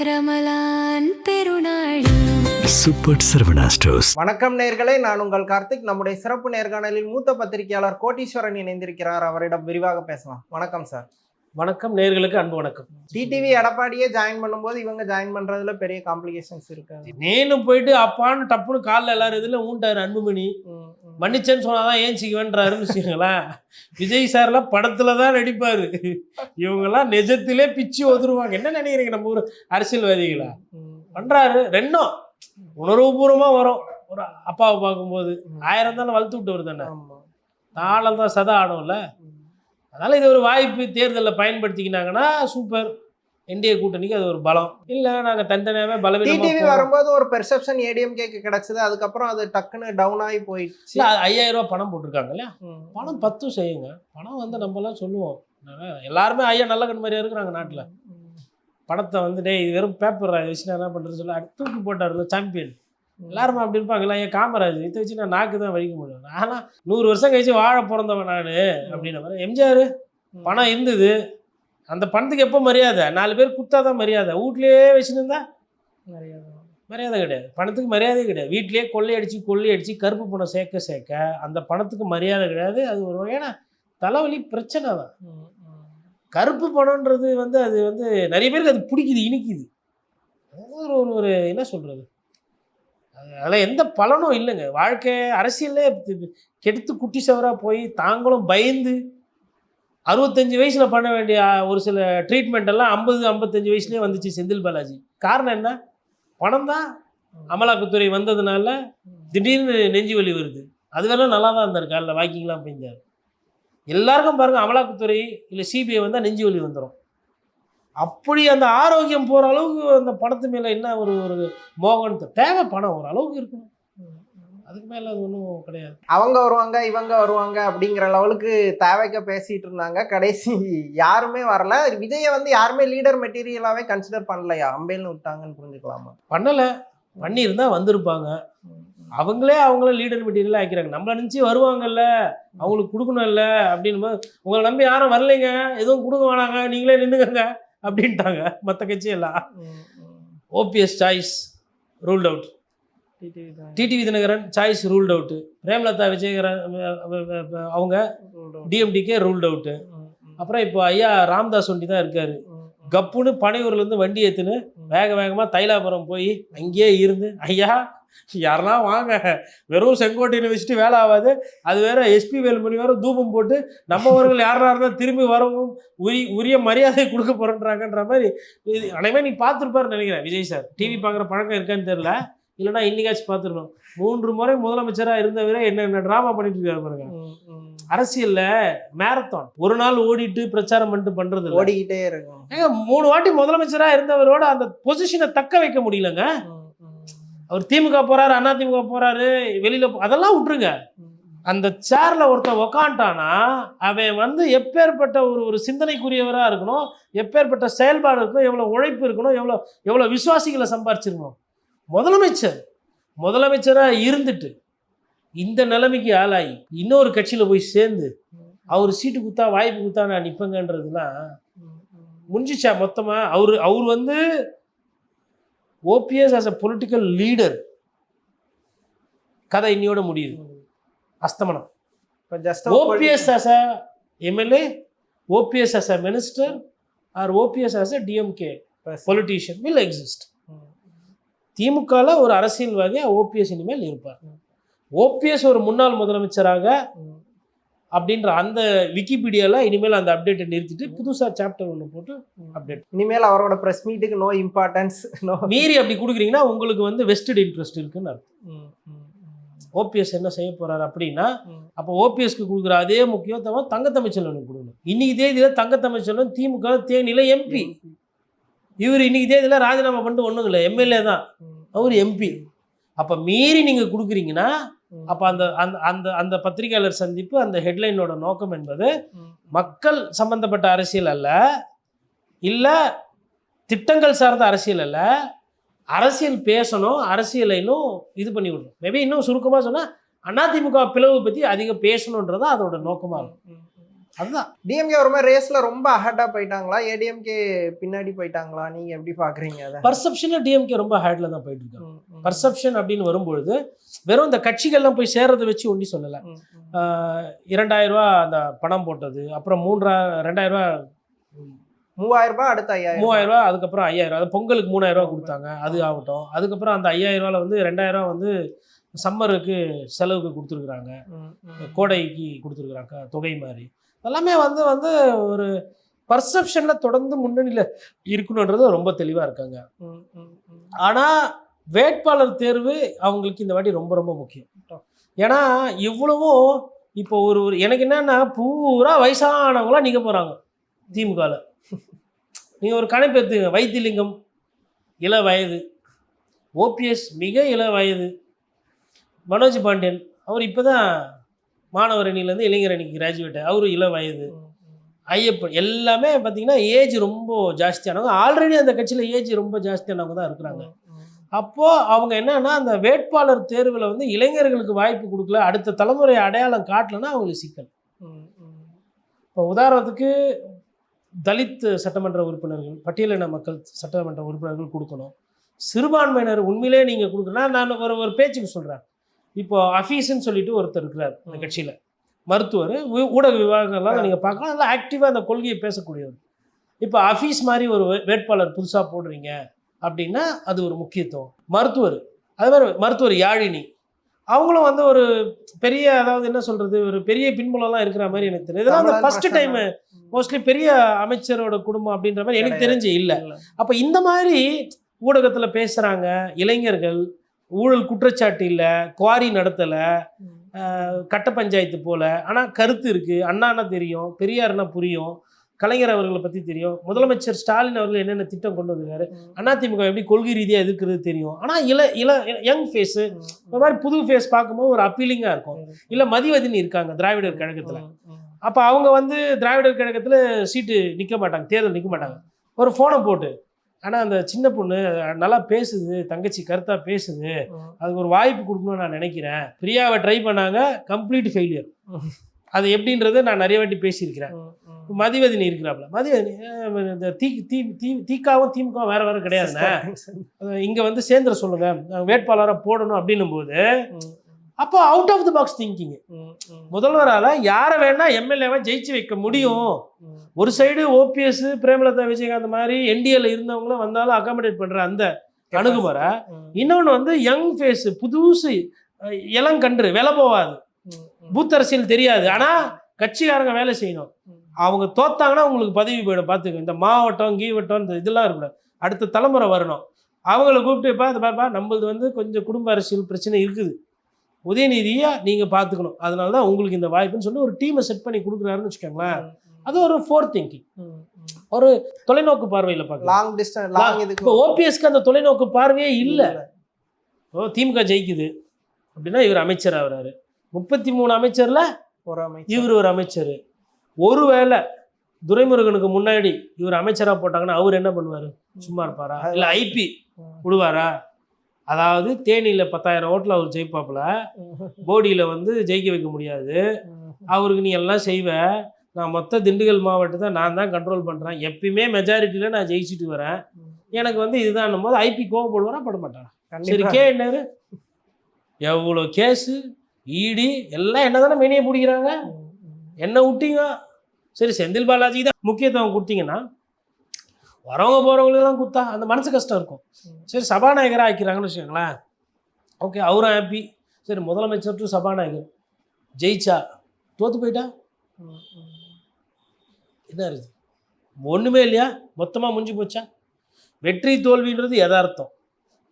ரமலான் பெருநாள் super Saravana stores. வணக்கம் நேயர்களே, நான் உங்கள் கார்த்திக். நம்முடைய சிறப்பு நேர்காணலில் மூத்த பத்திரிகையாளர் கோட்டீஸ்வரன் இணைந்திருக்கிறார். அவரிடம் விரிவாக பேசலாம். வணக்கம் சார். வணக்கம் நேயர்களுக்கு அன்பு வணக்கம். டிடிவி எடப்பாடியே ஜாயின் பண்ணும்போது இவங்க ஜாயின் பண்றதுல பெரிய காம்ப்ளிகேஷன்ஸ் இருக்கு. நேனும் போயிட்டு அப்பான்னு டப்புன்னு காலில் எல்லாரும் இதுல ஊண்டாரு அன்புமணி. மன்னிச்சேன்னு சொன்னாதான் ஏஞ்சிக்குவேன்றாருன்னு வச்சுக்கோங்களேன். விஜய் சார்லாம் படத்துல தான் நடிப்பாரு. இவங்கெல்லாம் நிஜத்திலே பிச்சு ஒதுருவாங்க. என்ன நினைக்கிறீங்க நம்ம ஊர் அரசியல்வாதிகளா? பண்றாரு. ரெண்டும் உணர்வுபூர்வமா வரும். ஒரு அப்பாவை பார்க்கும்போது 1000 தானே வளர்த்து விட்டவர் தானே, தாளம் தான் சதா ஆடும்ல. அதனால இது ஒரு வாய்ப்பு. தேர்தலில் பயன்படுத்திக்கினாங்கன்னா சூப்பர். என்டிஏ கூட்டணிக்கு அது ஒரு பலம். இல்ல நாங்க தனித்தனியாவே பலவீனமா வரும்போது ஒரு பெர்செப்ஷன் ஏடிஎம்கேக்கு கிடைச்சது. அதுக்கப்புறம் அது டக்குன்னு டவுன் ஆகி போயிடுச்சு. 5000 ரூபாய் பணம் போட்டிருக்காங்க இல்லையா? பணம் 10 செய்யுங்க. பணம் வந்து நம்ம எல்லாம் சொல்லுவோம். எல்லாருமே ஐயா நல்ல கண் மாதிரியா இருக்கிறாங்க நாட்டுல. பணத்தை வந்து டே இது வெறும் பேப்பர் வச்சு நான் என்ன பண்றேன்னு சொல்ல தூக்கி போட்டாருல சாம்பியன். எல்லாருமே அப்படி இருப்பாங்களா? என் காமராஜ் இதை வச்சு நான் நாக்கு தான் வலிக்க முடியும். ஆனால் 100 வருஷம் கழிச்சு வாழ பிறந்தவன் நான் அப்படின்ற மாதிரி. எம்ஜிஆர் பணம் இருந்தது. அந்த பணத்துக்கு எப்போ மரியாதை? 4 பேர் குத்தாதான் மரியாதை. வீட்லேயே வச்சுருந்தா மரியாதை கிடையாது. பணத்துக்கு மரியாதையே கிடையாது. வீட்லேயே கொள்ளையடிச்சு கருப்பு பணம் சேர்க்க அந்த பணத்துக்கு மரியாதை கிடையாது. அது ஒரு வகையான தலைவலி பிரச்சனை தான். கருப்பு பணம்ன்றது வந்து அது வந்து நிறைய பேருக்கு அது பிடிக்குது, இனிக்குது. ஒரு என்ன சொல்கிறது, அதில் எந்த பலனும் இல்லைங்க. வாழ்க்கை அரசியல்லே கெடுத்து குட்டி சவராக போய் தாங்களும் பயந்து 65 வயசில் பண்ண வேண்டிய ஒரு சில ட்ரீட்மெண்ட் எல்லாம் 50-55 வயசுலேயே வந்துச்சு செந்தில் பாலாஜி. காரணம் என்ன? பணம் தான். அமலாக்கத்துறை வந்ததுனால திடீர்னு நெஞ்சு வலி வருது. அது வேணால் நல்லா தான் இருந்தார். காலைல வாக்கிங்லாம் போயிருந்தார். எல்லாருக்கும் பாருங்கள், அமலாக்கத்துறை இல்லை சிபிஐ வந்தால் நெஞ்சு வலி வந்துடும். அப்படி அந்த ஆரோக்கியம் போகிற அளவுக்கு அந்த பணத்து மேலே என்ன ஒரு மோகன் தேவை. பணம் ஒரு அளவுக்கு இருக்கணும், அதுக்கு மேலே அது ஒன்றும் கிடையாது. அவங்க வருவாங்க இவங்க வருவாங்க அப்படிங்கிற லெவலுக்கு தேவைக்க பேசிட்டு இருந்தாங்க. கடைசி யாருமே வரல. விஜயை வந்து யாருமே லீடர் மெட்டீரியலாகவே கன்சிடர் பண்ணலையா? அம்பேல்னு விட்டாங்கன்னு புரிஞ்சுக்கலாமா? பண்ணலை. பண்ணியிருந்தால் வந்திருப்பாங்க. அவங்களே லீடர் மெட்டீரியலாக ஆக்கிறாங்க. நம்மளை நினச்சி வருவாங்கல்ல, அவங்களுக்கு கொடுக்கணும்ல அப்படின்னு. உங்களை நம்பி யாரும் வரலைங்க, எதுவும் கொடுக்க வேணாங்க, நீங்களே நின்றுக்கங்க அப்படின்ட்டாங்க மற்ற கட்சியெல்லாம். OPS choice ruled out. TTV Dinakaran choice ruled out. Premalatha Vijayakaran அவங்க டிஎம்டிக்கே ரூல்ட் அவுட்டு. அப்புறம் இப்போ ஐயா ராம்தாஸ் ஒண்டி தான் இருக்காரு. கப்புன்னு பனையூர்லேருந்து வண்டி ஏற்றுன்னு வேகமாக தைலாபுரம் போய் அங்கேயே இருந்து, ஐயா யாரெல்லாம் வாங்க, வெறும் செங்கோட்டையை வச்சுட்டு வேலை ஆகாது. அது வேற எஸ்பி வேலுமணி வேற தூபம் போட்டு நம்மவர்கள் யாரா இருந்தால் திரும்பி வரவும் உரிய மரியாதை கொடுக்க போறேன்றாங்கன்ற மாதிரி. அனைவரும் நீ பார்த்துருப்பாருன்னு நினைக்கிறேன். விஜய் சார் டிவி பார்க்குற பழக்கம் இருக்கான்னு தெரியல, இல்லைன்னா இன்னைக்காச்சும் பார்த்துருக்கணும். 3 முறை முதலமைச்சராக இருந்தவரே என்ன ட்ராமா பண்ணிட்டு இருக்காரு பாருங்க. அரசியல்ல மேரத்தான் ஒரு நாள் ஓடிட்டு பிரச்சாரம் பண்ணிட்டு பண்றது ஓடிக்கிட்டே இருக்கும். 3 வாட்டி முதலமைச்சராக இருந்தவரோட அந்த பொசிஷனை தக்க வைக்க முடியலங்க. அவர் திமுக போறாரு, அண்ணா திமுக போறாரு, வெளியில அதெல்லாம் விட்டுருங்க. அந்த சேர்ல ஒருத்தன் உக்காண்டானா அவன் வந்து எப்பேற்பட்ட ஒரு சிந்தனைக்குரியவராக இருக்கணும், எப்பேற்பட்ட செயல்பாடு இருக்கணும், எவ்வளோ உழைப்பு இருக்கணும், எவ்வளோ விசுவாசிகளை சம்பாரிச்சிருக்கணும். முதலமைச்சராக இருந்துட்டு இந்த நிலைமைக்கு ஆளாகி இன்னொரு கட்சியில் போய் சேர்ந்து அவர் சீட்டு குத்தா வாய்ப்பு குத்தா நான் நிற்பேங்கன்றதுலாம் முடிஞ்சிச்சா மொத்தமாக? அவர் வந்து OPS as a political leader கதை இன்னையோட முடியுது. அஸ்தமனம். OPS as a MLA, OPS as a minister or OPS as a DMK politician will exist. திமுகவில் ஒரு அரசியல்வாதியாக ஓபிஎஸ் இனிமேல் இருப்பார். ஓபிஎஸ் ஒரு முன்னாள் முதலமைச்சராக அப்படின்ற அந்த விக்கிபீடியாவில் இனிமேல் அந்த அப்டேட்டை நிறுத்திட்டு புதுசாக சாப்டர் 1 போட்டு அப்டேட். இனிமேல் அவரோட ப்ரெஸ் மீட்டுக்கு நோ இம்பார்ட்டன்ஸ். மீறி அப்படி கொடுக்குறீங்கன்னா உங்களுக்கு வந்து வெஸ்டட் இன்ட்ரெஸ்ட் இருக்குன்னு அர்த்தம். ஓபிஎஸ் என்ன செய்ய போறாரு அப்படின்னா, அப்போ ஓபிஎஸ்க்கு கொடுக்குற அதே முக்கியத்துவம் தங்கத்தமிழ்ச்செல்வனுக்கு கொடுக்கணும். இன்னைக்கு தேதியில் தங்கத்தமிழ்ச்செல்வன் திமுக தேனியில் எம்பி. இவர் இன்னைக்கு தேதியில் ராஜினாமா பண்ணிட்டு ஒன்றும் இல்லை, எம்எல்ஏ தான், அவர் எம்பி. அப்போ மீறி நீங்கள் கொடுக்குறீங்கன்னா அப்போ அந்த அந்த அந்த பத்திரிகையாளர் சந்திப்பு அந்த ஹெட்லைனோட நோக்கம் என்பது மக்கள் சம்பந்தப்பட்ட அரசியல் அல்ல, இல்லை திட்டங்கள் சார்ந்த அரசியல் அல்ல, அரசியல் பேசணும், அரசியலை இன்னும் இது பண்ணி விடணும். மேபி இன்னும் சுருக்கமாக சொன்னால் அதிமுக பிளவு பற்றி அதிகம் பேசணுன்றது அதோட நோக்கமாக இருக்கும். அதுதான் டிஎம்கே ஒரு மாதிரி ரேஸ்ல ரொம்ப அஹெட்டா போயிட்டாங்களா, ஏடிஎம்கே பின்னாடி போயிட்டாங்களா, நீங்க எப்படி பாக்குறீங்க அதை? பர்செப்ஷனில் டிஎம்கே ரொம்ப ஹேட்ல தான் போயிட்டு இருக்காங்க. பர்செப்ஷன் அப்படின்னு வரும்பொழுது வெறும் இந்த கட்சிகள்லாம் போய் சேர்றதை வச்சு ஒண்டி சொல்லலை. 2000 ரூபா அந்த பணம் போட்டது, அப்புறம் 2000 ரூபா 3000 ரூபாய், அடுத்த 3000 ரூபா, அதுக்கப்புறம் 5000 அது பொங்கலுக்கு 3000 ரூபா கொடுத்தாங்க, அது ஆகட்டும். அதுக்கப்புறம் அந்த 5000 ரூபாவில் வந்து 2000 ரூபா வந்து சம்மருக்கு செலவுக்கு கொடுத்துருக்குறாங்க, கோடைக்கு கொடுத்துருக்குறாங்க தொகை மாதிரி. எல்லாமே வந்து வந்து ஒரு பர்செப்ஷனில் தொடர்ந்து முன்னணியில் இருக்கணுன்றது ரொம்ப தெளிவாக இருக்காங்க. ஆனால் வேட்பாளர் தேர்வு அவங்களுக்கு இந்த வாட்டி ரொம்ப ரொம்ப முக்கியம். ஏன்னா இவ்வளவும் இப்போ ஒரு எனக்கு என்னன்னா பூரா வயசானவங்களாம் நிற்க போகிறாங்க திமுகவில். நீங்கள் ஒரு கணக்கு எடுத்துங்க, வைத்திலிங்கம் இள வயது, ஓபிஎஸ் மிக இள வயது, மனோஜ் பாண்டியன் அவர் இப்போ தான் மாணவர் அணியிலேருந்து இளைஞர் அணிக்கு கிராஜுவேட், அவரு இள வயது, ஐயப்பன் எல்லாமே பார்த்தீங்கன்னா ஏஜ் ரொம்ப ஜாஸ்தியானவங்க. ஆல்ரெடி அந்த கட்சியில் ஏஜ் ரொம்ப ஜாஸ்தியானவங்க தான் இருக்கிறாங்க. அப்போது அவங்க என்னன்னா அந்த வேட்பாளர் தேர்வில் வந்து இளைஞர்களுக்கு வாய்ப்பு கொடுக்கல, அடுத்த தலைமுறை அடையாளம் காட்டலைன்னா அவங்களுக்கு சிக்கல். இப்போ உதாரணத்துக்கு தலித் சட்டமன்ற உறுப்பினர்கள், பட்டியலின மக்கள் சட்டமன்ற உறுப்பினர்கள் கொடுக்கணும். சிறுபான்மையினர் உண்மையிலே நீங்கள் கொடுக்கணும்னா நான் ஒரு பேச்சுக்கு சொல்கிறேன். இப்போ அஃபீஸ்ன்னு சொல்லிட்டு ஒருத்தர் இருக்கிறார் அந்த கட்சியில், மருத்துவர், ஊடக விவாதங்கள்லாம் நீங்கள் பார்க்கலாம், நல்லா ஆக்டிவாக அந்த கொள்கையை பேசக்கூடியவர். இப்போ அஃபீஸ் மாதிரி ஒரு வேட்பாளர் புதுசாக போடுறீங்க அப்படின்னா அது ஒரு முக்கியத்துவம். மருத்துவர், அதே மாதிரி மருத்துவர் யாழினி, அவங்களும் வந்து ஒரு பெரிய, அதாவது என்ன சொல்கிறது, ஒரு பெரிய பின்புலம்லாம் இருக்கிற மாதிரி எனக்கு தெரியும். இதெல்லாம் அந்த ஃபஸ்ட்டு டைமு மோஸ்ட்லி பெரிய அமைச்சரோட குடும்பம் அப்படின்ற மாதிரி எனக்கு தெரிஞ்சு இல்லை. அப்போ இந்த மாதிரி ஊடகத்தில் பேசுகிறாங்க இளைஞர்கள், ஊழல் குற்றச்சாட்டு இல்லை, குவாரி நடத்தலை, கட்ட பஞ்சாயத்து போல், ஆனால் கருத்து இருக்குது, அண்ணான்னா தெரியும், பெரியார்னா புரியும், கலைஞர் அவர்களை பற்றி தெரியும், முதலமைச்சர் ஸ்டாலின் அவர்கள் என்னென்ன திட்டம் கொண்டு வந்திருக்காரு, அதிமுக எப்படி கொள்கை ரீதியாக எதிர்க்கிறது தெரியும். ஆனால் யங் ஃபேஸு ஒரு மாதிரி புது ஃபேஸ் பார்க்கும்போது ஒரு அப்பீலிங்காக இருக்கும். இல்லை மதிவதனி இருக்காங்க திராவிடர் கழகத்தில், அப்போ அவங்க வந்து திராவிடர் கழகத்தில் சீட்டு நிற்க மாட்டாங்க, தேர்தல் நிற்க மாட்டாங்க, ஒரு ஃபோனை போட்டு ஆனால் அந்த சின்ன பொண்ணு நல்லா பேசுது, தங்கச்சி கருத்தாக பேசுது, அதுக்கு ஒரு வாய்ப்பு கொடுக்கணும்னு நான் நினைக்கிறேன். பிரியாவை ட்ரை பண்ணாங்க, கம்ப்ளீட் ஃபெயிலியர். அது எப்படின்றத நான் நிறைய வாட்டி பேசியிருக்கிறேன். மதிவதனி இருக்கிறாப்புல, மதிவதனி இந்த தீக்காவும் திமுகவும் வேறு வேறு கிடையாதுண்ணே, இங்கே வந்து சேர்ந்துட சொல்லுங்கள் வேட்பாளராக போடணும் அப்படின்னும் போது அப்போ out of the box thinking. முதல்வரால் யாரை வேணா எம்எல்ஏவை ஜெயிச்சு வைக்க முடியும். ஒரு சைடு ஓபிஎஸ், பிரேமலதா விஜயகாந்த் மாதிரி என்டிஏல இருந்தவங்களும் வந்தாலும் அகாமடேட் பண்ணுற அந்த அணுகுமுறை. இன்னொன்று வந்து யங் ஃபேஸு, புதுசு, இளங்கன்று, வேலை போகாது, பூத் அரசியல் தெரியாது, ஆனால் கட்சிக்காரங்க வேலை செய்யணும். அவங்க தோத்தாங்கன்னா உங்களுக்கு பதவி போயிடும். பார்த்துக்க, இந்த மாவட்டம் கீவட்டம் இந்த இதெல்லாம் இருக்கக்கூடாது, அடுத்த தலைமுறை வரணும். அவங்கள கூப்பிட்டு பாருப்பா நம்மளது வந்து கொஞ்சம் குடும்ப அரசியல் பிரச்சனை இருக்குது, உதயநிதியை நீங்கள் பார்த்துக்கணும், அதனால தான் உங்களுக்கு இந்த வாய்ப்புன்னு சொல்லி ஒரு டீமை செட் பண்ணி கொடுக்குறாருன்னு வச்சுக்கோங்களேன். அது ஒரு ஃபோர் திங்கிங், ஒரு தொலைநோக்கு பார்வையில் பார்க்கலாம். இப்போ ஓபிஎஸ்க்கு அந்த தொலைநோக்கு பார்வையே இல்லை. ஓ திமுக ஜெயிக்குது அப்படின்னா இவர் அமைச்சர் ஆகிறாரு, 33 அமைச்சரில் இவர் ஒரு அமைச்சர். ஒருவேளை துரைமுருகனுக்கு முன்னாடி இவர் அமைச்சராக போட்டாங்கன்னா அவர் என்ன பண்ணுவார்? சும்மா இருப்பாரா? இல்லை ஐபி விடுவாரா? அதாவது தேனியில் 10,000 ஓட்டில் அவர் ஜெயிப்பாப்புல, போடியில் வந்து ஜெயிக்க வைக்க முடியாது. அவருக்கு நீ எல்லாம் செய்வ, நான் மொத்த திண்டுக்கல் மாவட்டத்தை நான் தான் கண்ட்ரோல் பண்ணுறேன், எப்பயுமே மெஜாரிட்டியில் நான் ஜெயிச்சுட்டு வரேன், எனக்கு வந்து இதுதான் போது ஐபி கோவப்படுவாரா பட மாட்டாரா? சரி கேட்டாரு, எவ்வளோ கேஸு இடி எல்லாம் என்ன தானே மெனியை பிடிக்கிறாங்க, என்ன விட்டீங்க? சரி செந்தில் பாலாஜிக்கு தான் முக்கியத்துவம் கொடுத்தீங்கன்னா வரவங்க போகிறவங்களுக்கெல்லாம் கொடுத்தா அந்த மனசு கஷ்டம் இருக்கும். சரி சபாநாயகராக ஆக்கிறாங்கன்னு வச்சுக்கோங்களேன், ஓகே அவரும் ஹாப்பி. சரி முதலமைச்சர் டு சபாநாயகர் ஜெயிச்சா தோற்று போயிட்டா என்ன இருக்குது? ஒன்றுமே இல்லையா? மொத்தமாக முடிஞ்சு போச்சா? வெற்றி தோல்வின்றது யதார்த்தம்.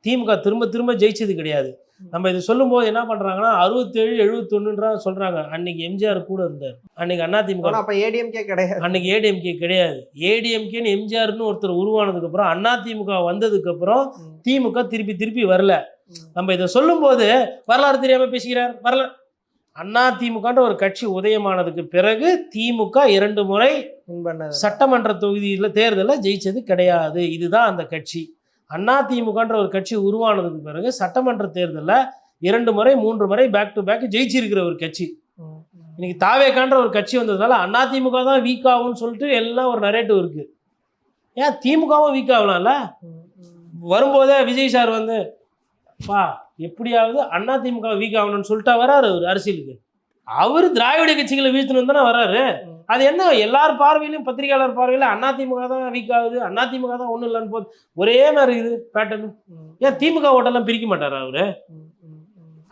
திமுக திரும்ப திரும்ப ஜெயிச்சது கிடையாது. நம்ம இது சொல்லும்போது என்ன பண்ணுறாங்கன்னா 67, 71 சொல்கிறாங்க. அன்னைக்கு எம்ஜிஆர் கூட இருந்தார், அன்னைக்கு அதிமுக, அப்போ ஏடிஎம்கே கிடையாது, அன்னைக்கு ஏடிஎம்கே கிடையாது. ஏடிஎம்கேன்னு எம்ஜிஆர்னு ஒருத்தர் உருவானதுக்கப்புறம் அதிமுக வந்ததுக்கப்புறம் திமுக திருப்பி திருப்பி வரல. நம்ம இதை சொல்லும்போது வரலாறு தெரியாமல் பேசுகிறார். வரலாறு அதிமுகன்ற ஒரு கட்சி உதயமானதுக்கு பிறகு திமுக 2 முறை சட்டமன்ற தொகுதியில் தேர்தலில் ஜெயிச்சது கிடையாது. இதுதான் அந்த கட்சி. அதிமுகன்ற ஒரு கட்சி உருவானதுக்கு பிறகு சட்டமன்ற தேர்தலில் 2 முறை 3 முறை பேக் டு பேக் ஜெயிச்சிருக்கிற ஒரு கட்சி. இன்னைக்கு தாவேக்கான்ற ஒரு கட்சி வந்ததுனால அதிமுக தான் வீக் ஆகும்னு சொல்லிட்டு எல்லாம் ஒரு நரேட்டிவ் இருக்கு. ஏன் திமுகவும் வீக் ஆகலாம்ல? வரும்போதே விஜய் சார் வந்து பா எப்படியாவது அதிமுக வீக் ஆகணும்னு சொல்லிட்டா வராரு அவர் அரசியலுக்கு. அவர் திராவிட கட்சிகளை வீழ்த்தணும் தானே வராரு. அது என்ன எல்லார் பார்வையிலும் பத்திரிகையாளர் பார்வையில் அதிமுக தான் வீக் ஆகுது, அதிமுக தான் ஒன்றும் இல்லைன்னு போது ஒரே மாதிரி இருக்குது பேட்டர்னு. ஏன் திமுக ஓட்டெல்லாம் பிரிக்க மாட்டாரா அவரு?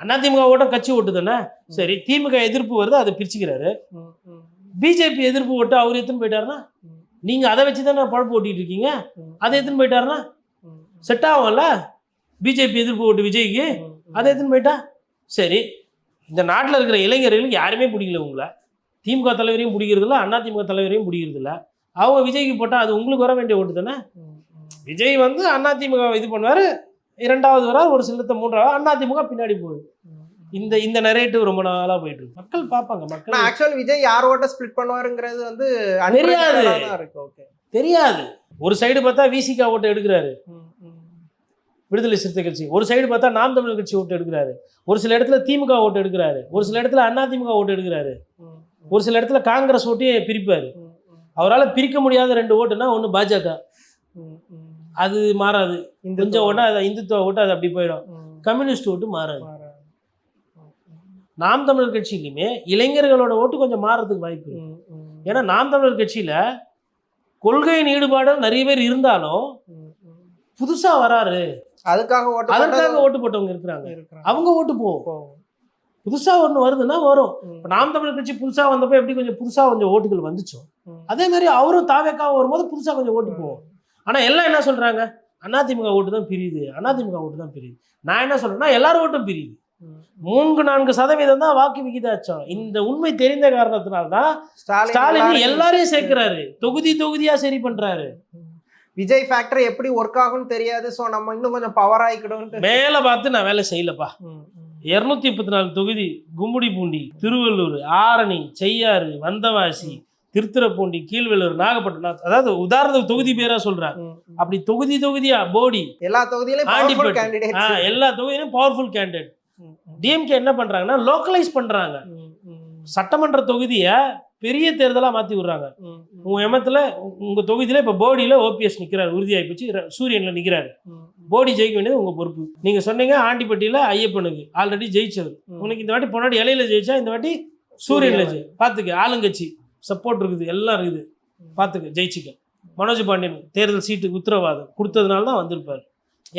அதிமுக ஓட்டம் கட்சி ஓட்டு தானே. சரி, திமுக எதிர்ப்பு வருது, அதை பிரிச்சுக்கிறாரு. பிஜேபி எதிர்ப்பு ஓட்டு அவர் எத்தனை போயிட்டாருன்னா நீங்க அதை வச்சு தானே பழப்பு ஓட்டிட்டு இருக்கீங்க. அதை எத்தனை போயிட்டாருன்னா செட் ஆகும்ல. பிஜேபி எதிர்ப்பு ஓட்டு விஜய்க்கு, அதை எத்தனை போயிட்டா சரி. இந்த நாட்டில் இருக்கிற இளைஞர்களுக்கு யாருமே பிடிக்கல உங்களை. திமுக தலைவரையும் பிடிக்கிறதில்ல, அதிமுக தலைவரையும் பிடிக்கிறதில்ல. அவங்க விஜய்க்கு போட்டால் அது உங்களுக்கு வர வேண்டிய ஓட்டு தானே. விஜய் வந்து அதிமுக இது பண்ணுவார், இரண்டாவது வராது, ஒரு சிலத்தை மூன்றாவது, அதிமுக பின்னாடி போகுது. இந்த நரேட்டிவ் ரொம்ப நாளா போயிட்டு இருக்கு. மக்கள் பார்ப்பாங்க. மக்கள் ஆக்சுவல் விஜய் யார் ஓட்ட ஸ்பிளிட் பண்ணுவாருங்கிறது வந்து தெரியாது. ஓகே தெரியாது. ஒரு சைடு பார்த்தா விசிகா ஓட்டு எடுக்கிறாரு விடுதலை சிறுத்தை கட்சி, ஒரு சைடு பார்த்தா நாம் தமிழர் கட்சி ஓட்டு எடுக்கிறாரு, ஒரு சில இடத்துல திமுக ஓட்டு எடுக்கிறாரு, ஒரு சில இடத்துல அதிமுக ஓட்டு எடுக்கிறாரு, ஒரு சில இடத்துல காங்கிரஸ் ஓட்டையே பிரிப்பாரு. அவரால் பிரிக்க முடியாத 2 ஓட்டுனா ஒன்று பாஜக, அது மாறாது. கொஞ்சம் ஓட்டா அது இந்துத்துவ ஓட்டு, அது அப்படி போயிடும். கம்யூனிஸ்ட் ஓட்டு மாறாது. நாம் தமிழர் கட்சியிலுமே இளைஞர்களோட ஓட்டு கொஞ்சம் மாறதுக்கு வாய்ப்பு இருக்கு. ஏன்னா நாம் தமிழர் கட்சியில கொள்கையின் ஈடுபாடு நிறைய பேர் இருந்தாலும் புதுசா வராரு, அதற்காக ஓட்டு போட்டவங்க இருக்கிறாங்க, அவங்க ஓட்டு போகும். புதுசா ஒன்று வருதுன்னா வரும். இப்போ நாம் தமிழர் கட்சி புதுசா வந்தப்போ எப்படி கொஞ்சம் புதுசா கொஞ்சம் ஓட்டுகள் வந்துச்சோ, அதே மாதிரி அவரும் தாவேக்காக வரும்போது புதுசா கொஞ்சம் ஓட்டு போகும். ஆனா எல்லாம் என்ன சொல்றாங்க, அதிமுக ஓட்டு தான் பிரியுது, அதிமுக ஓட்டு தான் பிரியுது. நான் என்ன சொல்றேன்னா எல்லாரும் ஓட்டும் பிரியுது. 3-4% தான் வாக்கு விகிதாச்சம். இந்த உண்மை தெரிந்த காரணத்தினால்தான் ஸ்டாலின் எல்லாரையும் சேர்க்கிறாரு, தொகுதியா சரி பண்றாரு. விஜய் ஃபேக்டர் எப்படி ஒர்க் ஆகும்னு தெரியாது. ஸோ நம்ம இன்னும் கொஞ்சம் பவர் ஆகிக்கிடும். மேலே பார்த்து நான் வேலை செய்யலப்பா. 234 தொகுதி, கும்முடிப்பூண்டி, திருவள்ளூர், ஆரணி, செய்யாறு, வந்தவாசி, திருத்துறைப்பூண்டி, கீழ்வெள்ளூர், நாகப்பட்டினம், அதாவது உதாரணத்துக்கு தொகுதி பேரா சொல்றேன். அப்படி தொகுதியா போடி எல்லா தொகுதியிலும் எல்லா தொகுதியிலும் பவர்ஃபுல் கேண்டிடேட். டிஎம்கே என்ன பண்றாங்கன்னா லோக்கலைஸ் பண்றாங்க. சட்டமன்ற தொகுதியை பெரிய தேர்தலாக மாற்றி விடுறாங்க. உங்கள் எமத்தில் உங்கள் தொகுதியில் இப்போ போடியில் ஓபிஎஸ் நிற்கிறார், உறுதியாகி போச்சு. சூரியனில் நிற்கிறாரு. போடி ஜெயிக்க வேண்டியது உங்கள் பொறுப்பு. நீங்கள் சொன்னீங்க ஆண்டிப்பட்டியில் ஐயப்பனுக்கு ஆல்ரெடி ஜெயிச்சவர். உனக்கு இந்த வாட்டி பொன்னாடி இலையில ஜெயிச்சா, இந்த வாட்டி சூரியனில் ஜெயி பார்த்துக்க. ஆளுங்கட்சி சப்போர்ட் இருக்குது, எல்லாம் இருக்குது, பார்த்துக்க ஜெயிச்சிக்க. மனோஜ் பாண்டியன் தேர்தல் சீட்டுக்கு உத்தரவாதம் கொடுத்ததுனால தான் வந்திருப்பார்.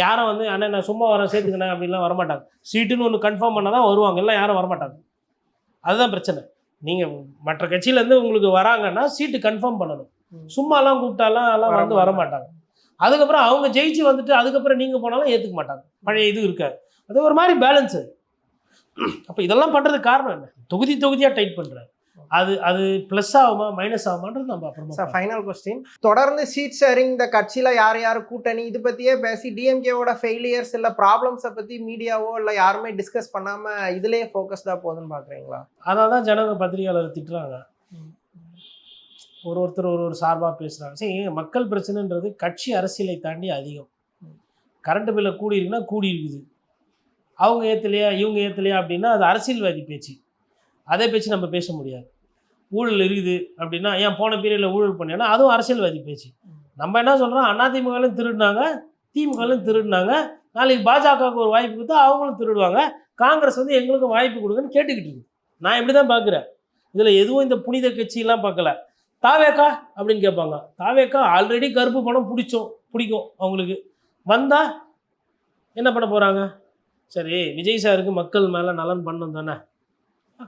யாரும் வந்து அண்ணன் நான் சும்மா வரேன் சேர்த்துக்கினேன் அப்படின்லாம் வரமாட்டாங்க. சீட்டுன்னு ஒன்று கன்ஃபார்ம் பண்ணால் தான் வருவாங்க, எல்லாம் யாரும் வரமாட்டாங்க. அதுதான் பிரச்சனை. நீங்கள் மற்ற கட்சியிலேருந்து உங்களுக்கு வராங்கன்னா சீட்டு கன்ஃபார்ம் பண்ணணும். சும்மாலாம் கூப்பிட்டாலாம் எல்லாம் வந்து வரமாட்டாங்க. அதுக்கப்புறம் அவங்க ஜெயிச்சு வந்துட்டு அதுக்கப்புறம் நீங்கள் போனாலும் ஏற்றுக்க மாட்டாங்க. பழைய இது இருக்காது. அது ஒரு மாதிரி பேலன்ஸு. அப்போ இதெல்லாம் பண்ணுறதுக்கு காரணம் என்ன? தொகுதியாக டைட் பண்ணுறாரு. அது ப்ளஸ் ஆகுமா மைனஸ் ஆகுமான்றது நம்ம அப்புறமா. ஃபைனல் கொஸ்டின், தொடர்ந்து சீட் ஷேரிங் இந்த கட்சியில் யார் கூட்டணி இது பற்றியே பேசி டிஎம்கேவோட ஃபெயிலியர்ஸ் இல்லை ப்ராப்ளம்ஸை பற்றி மீடியாவோ இல்லை யாருமே டிஸ்கஸ் பண்ணாமல் இதுலேயே ஃபோக்கஸ்டாக போகுதுன்னு பார்க்குறீங்களா? அதான் தான் ஜனங்க பத்திரிகையாளர் திட்டுறாங்க. ஒருத்தர் ஒரு சார்பாக பேசுகிறாங்க. சரி, மக்கள் பிரச்சனைன்றது கட்சி அரசியலை தாண்டி அதிகம். கரண்ட் பில்லை கூடி இருக்குன்னா கூடி இருக்குது, அவங்க ஏற்றலையா இவங்க ஏற்றலையா அப்படின்னா அது அரசியல்வாதி பேச்சு. அதே பேச்சு நம்ம பேச முடியாது. ஊழல் இருக்குது அப்படின்னா ஏன் போன பீரியடில் ஊழல் பண்ணேன்னா அதுவும் அரசியல்வாதி பேச்சு. நம்ம என்ன சொல்கிறோம், அதிமுகலையும் திருடினாங்க, திமுகலையும் திருடினாங்க, நாளைக்கு பாஜகவுக்கு ஒரு வாய்ப்பு கொடுத்தா அவங்களும் திருடுவாங்க, காங்கிரஸ் வந்து எங்களுக்கும் வாய்ப்பு கொடுங்கன்னு கேட்டுக்கிட்டு இருக்கு. நான் இப்படி தான் பார்க்குறேன். இதில் எதுவும் இந்த புனித கட்சியெல்லாம் பார்க்கல. தாவேக்கா அப்படின்னு கேட்பாங்க. தாவேக்கா ஆல்ரெடி கருப்பு பணம் பிடிக்கும் அவங்களுக்கு. வந்தால் என்ன பண்ண போகிறாங்க? சரி, விஜய் சாருக்கு மக்கள் மேலே நலன் பண்ணணும் தானே,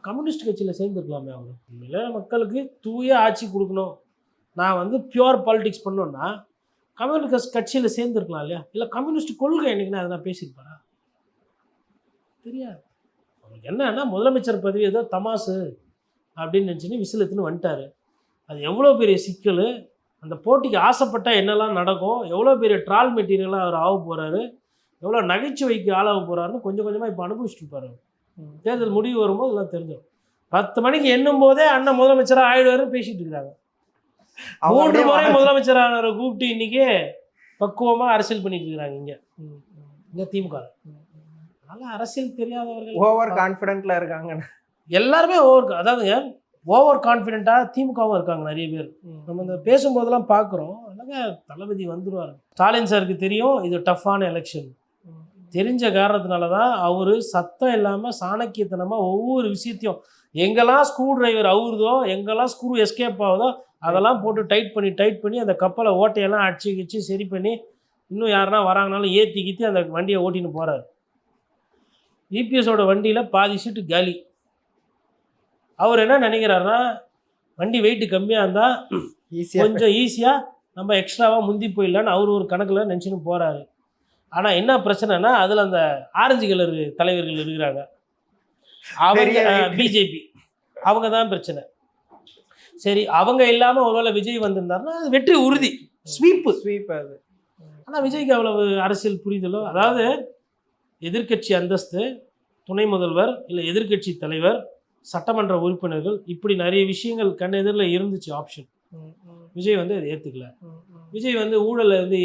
கம்யூனிஸ்ட் கட்சியில் சேர்ந்துருக்கலாமே. அவங்க இல்லை மக்களுக்கு தூய ஆட்சி கொடுக்கணும், நான் வந்து பியூர் பாலிடிக்ஸ் பண்ணோன்னா கம்யூனிஸ்ட் கட்சியில் சேர்ந்துருக்கலாம் இல்லையா? இல்லை கம்யூனிஸ்ட் கொள்கை என்றைக்குன்னா அதை நான் பேசியிருப்பாரா? தெரியாது. அவங்களுக்கு என்னன்னா முதலமைச்சர் பதவி ஏதோ தமாசு அப்படின்னு நினச்சின்னு விசில் எடுத்துன்னு வந்துட்டார். அது எவ்வளோ பெரிய சிக்கல், அந்த போட்டிக்கு ஆசைப்பட்டால் என்னெல்லாம் நடக்கும், எவ்வளோ பெரிய ட்ரால் மெட்டீரியலாக அவர் ஆக போகிறாரு, எவ்வளோ நகைச்சுவைக்கு ஆளாக போகிறாருன்னு கொஞ்சம் கொஞ்சமாக இப்போ அனுபவிச்சுட்டு இருப்பார். தேர்தல் முடிவு வரும்போது எல்லாம் தெரிஞ்சோம். 10 மணிக்கு எண்ணும் போதே அண்ணன் முதலமைச்சராக ஆயிடுவாரு பேசிட்டு இருக்கிறாங்க. 3 முறை முதலமைச்சரானவரை கூப்பிட்டு இன்னைக்கே பக்குவமாக அரசியல் பண்ணிட்டு இருக்கிறாங்க இங்கே திமுக. அதனால அரசியல் தெரியாதவர்கள் ஓவர் கான்ஃபிடென்ட்ல இருக்காங்க. எல்லாருமே அதாவதுங்க ஓவர் கான்ஃபிடென்ட்டாக திமுகவும் இருக்காங்க நிறைய பேர். நம்ம இந்த பேசும்போதெல்லாம் பார்க்குறோம், என்னங்க தளபதி வந்துடுவார். ஸ்டாலின் சாருக்கு தெரியும் இது டஃப்பான எலெக்ஷன். தெரிஞ்ச காரணத்தினால தான் அவர் சத்தம் இல்லாமல் சாணக்கியத்தனமாக ஒவ்வொரு விஷயத்தையும் எங்கெல்லாம் ஸ்க்ரூ டிரைவர் அவுறுதோ, எங்கெல்லாம் ஸ்க்ரூ எஸ்கேப் ஆகுதோ அதெல்லாம் போட்டு டைட் பண்ணி அந்த கப்பலை ஓட்டையெல்லாம் அடிச்சு சரி பண்ணி இன்னும் யாருன்னா வராங்கனாலும் ஏற்றி அந்த வண்டியை ஓட்டின்னு போகிறார். இபிஎஸோட வண்டியில் பாதி சீட்டு காலி. அவர் என்ன நினைக்கிறாருன்னா, வண்டி வெயிட்டு கம்மியாக இருந்தால் கொஞ்சம் ஈஸியாக நம்ம எக்ஸ்ட்ராவாக முந்தி போயிடலான்னு அவர் ஒரு கணக்கில் நினச்சின்னு போகிறாரு. ஆனால் என்ன பிரச்சனைனா, அதில் அந்த ஆரஞ்சு கலர் தலைவர்கள் இருக்கிறாங்க, அவங்க பிஜேபி, அவங்க தான் பிரச்சனை. சரி, அவங்க இல்லாமல் ஒருவேளை விஜய் வந்திருந்தாருன்னா அது வெற்றி உறுதி, ஸ்வீப் அது. ஆனால் விஜய்க்கு அவ்வளவு அரசியல் புரிதலோ, அதாவது எதிர்க்கட்சி அந்தஸ்து, துணை முதல்வர் இல்லை எதிர்க்கட்சி தலைவர், சட்டமன்ற உறுப்பினர்கள், இப்படி நிறைய விஷயங்கள் கண் எதிரில் இருந்துச்சு ஆப்ஷன். விஜய் வந்து அதை ஏற்றுக்கல. விஜய் வந்து ஊழலை வந்து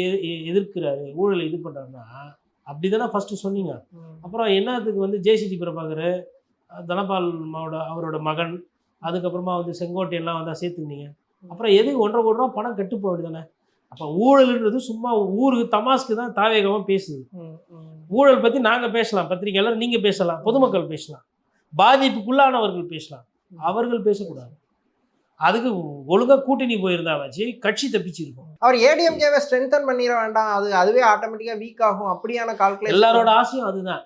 எதிர்க்கிறாரு, ஊழலை இது பண்ணுறாருன்னா அப்படி தானே ஃபஸ்ட்டு சொன்னீங்க. அப்புறம் என்னத்துக்கு வந்து ஜேசிடி பிரபாகர், தனபால் அவரோட மகன், அதுக்கப்புறமா வந்து செங்கோட்டையெல்லாம் வந்தால் சேர்த்துக்கினீங்க. அப்புறம் எதுக்கு 1.5 கோடி ரூபா பணம் கட்டு போயிடுது தானே. அப்போ ஊழல்ன்றது சும்மா ஊருக்கு தமாஸ்க்கு தான் தாவேகமாக பேசுது. ஊழல் பற்றி நாங்கள் பேசலாம், பத்திரிகையாளர் நீங்கள் பேசலாம், பொதுமக்கள் பேசலாம், பாதிப்புக்குள்ளானவர்கள் பேசலாம், அவர்கள் பேசக்கூடாது. அதுக்கு ஒழுங்காக கூட்டணி போயிருந்தா வச்சு கட்சி தப்பிச்சிருக்கும். அவர் ஏடிஎம்கேவை ஸ்ட்ரென்தன் பண்ணிட வேண்டாம், அதுவே ஆட்டோமேட்டிக்காக வீக் ஆகும் அப்படியான கால்குலேஷன். எல்லாரோட ஆசையும் அதுதான்.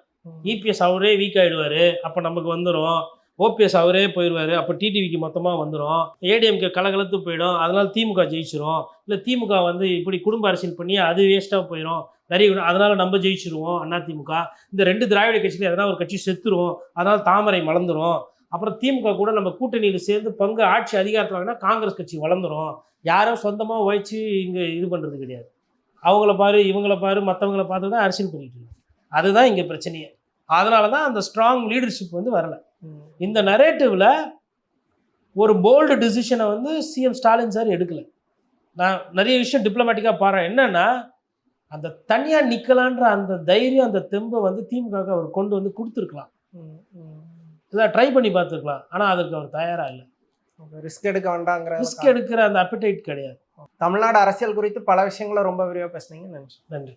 இபிஎஸ் அவரே வீக் ஆகிடுவார், அப்போ நமக்கு வந்துடும். ஓபிஎஸ் அவரே போயிடுவார், அப்போ டிடிவிக்கு மொத்தமாக வந்துடும். ஏடிஎம்கே கலகலத்து போயிடும், அதனால் திமுக ஜெயிச்சிரும். இல்லை திமுக வந்து இப்படி குடும்ப அரசியல் பண்ணி அது வேஸ்ட்டாக போயிடும் நிறைய, அதனால் நம்ம ஜெயிச்சிருவோம் அதிமுக. இந்த 2 திராவிட கட்சியில் எதனா ஒரு கட்சி செத்துரும், அதனால் தாமரை மலர்ந்துடும். அப்புறம் திமுக கூட நம்ம கூட்டணியில் சேர்ந்து பங்கு ஆட்சி அதிகாரத்தில் வாங்கினா காங்கிரஸ் கட்சி வளர்ந்துடும். யாரும் சொந்தமாக உழைச்சி இங்கே இது பண்ணுறது கிடையாது. அவங்கள பாரு, இவங்கள பாரு, மற்றவங்கள பார்த்து தான் அரசியல் பண்ணிட்டு இருக்காங்க. அதுதான் இங்கே பிரச்சனையே. அதனால தான் அந்த ஸ்ட்ராங் லீடர்ஷிப் வந்து வரலை. இந்த நரேட்டிவில் ஒரு போல்டு டிசிஷனை வந்து சிஎம் ஸ்டாலின் சார் எடுக்கலை. நான் நிறைய விஷயம் டிப்ளமேட்டிக்காக பாருறேன். என்னென்னா, அந்த தனியாக நிற்கலான்ற அந்த தைரியம், அந்த தெம்பை வந்து திமுக அவர் கொண்டு வந்து கொடுத்துருக்கலாம், இதை ட்ரை பண்ணி பார்த்துருக்கலாம். ஆனால் அதுக்கு அவர் தயாராக இல்லை. ரிஸ்க் எடுக்க வேண்டாங்கிற, ரிஸ்க் எடுக்கிற அந்த அப்பிடைட் கிடையாது. தமிழ்நாடு அரசியல் குறித்து பல விஷயங்களை ரொம்ப விரிவாக பேசுனீங்க. நன்றி.